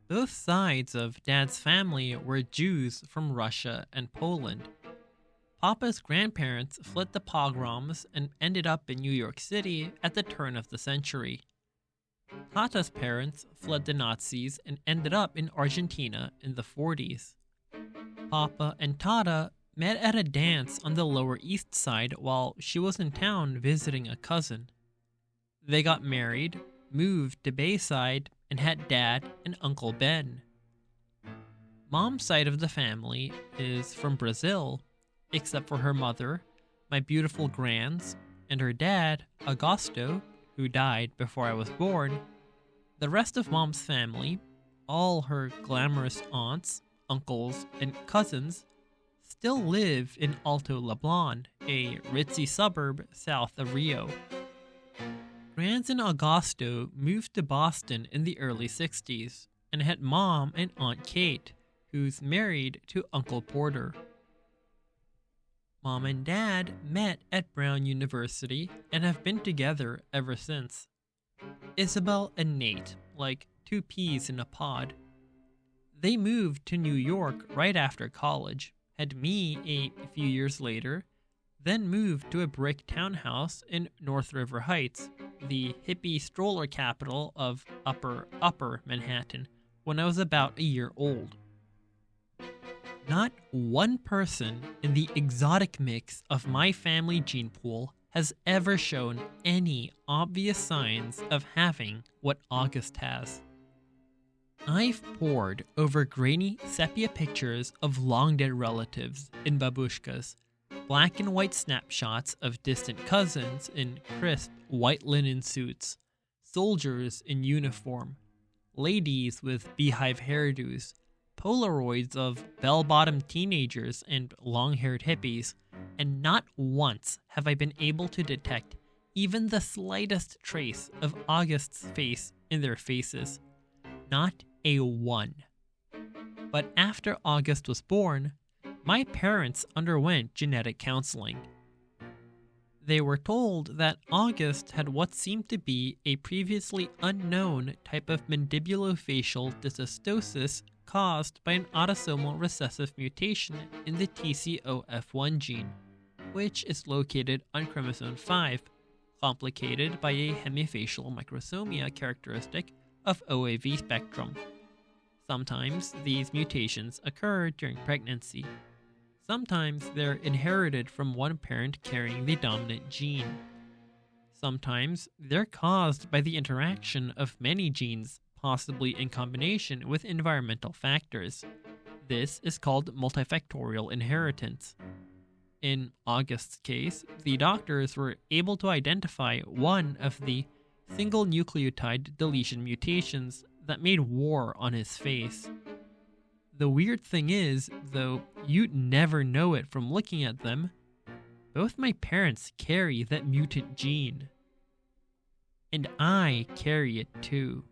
Both sides of Dad's family were Jews from Russia and Poland. Papa's grandparents fled the pogroms and ended up in New York City at the turn of the century. Tata's parents fled the Nazis and ended up in Argentina in the 40s. Papa and Tata met at a dance on the Lower East Side while she was in town visiting a cousin. They got married, moved to Bayside, and had Dad and Uncle Ben. Mom's side of the family is from Brazil, except for her mother, my beautiful grands, and her dad, Augusto, who died before I was born. The rest of Mom's family, all her glamorous aunts, uncles, and cousins, still live in Alto Leblon, a ritzy suburb south of Rio. Grands and Augusto moved to Boston in the early 60s and had Mom and Aunt Kate, who's married to Uncle Porter. Mom and Dad met at Brown University and have been together ever since. Isabel and Nate, like two peas in a pod. They moved to New York right after college, had me a few years later, then moved to a brick townhouse in North River Heights, the hippie stroller capital of Upper Manhattan, when I was about a year old. Not one person in the exotic mix of my family gene pool has ever shown any obvious signs of having what August has. I've pored over grainy sepia pictures of long-dead relatives in babushkas, black and white snapshots of distant cousins in crisp white linen suits, soldiers in uniform, ladies with beehive hairdos, Polaroids of bell-bottomed teenagers and long-haired hippies, and not once have I been able to detect even the slightest trace of August's face in their faces. Not a one. But after August was born, my parents underwent genetic counseling. They were told that August had what seemed to be a previously unknown type of mandibulofacial dysostosis caused by an autosomal recessive mutation in the TCOF1 gene, which is located on chromosome 5, complicated by a hemifacial microsomia characteristic of OAV spectrum. Sometimes these mutations occur during pregnancy. Sometimes they're inherited from one parent carrying the dominant gene. Sometimes they're caused by the interaction of many genes, possibly in combination with environmental factors. This is called multifactorial inheritance. In August's case, the doctors were able to identify one of the single nucleotide deletion mutations that made war on his face. The weird thing is, though you'd never know it from looking at them, both my parents carry that mutant gene. And I carry it too.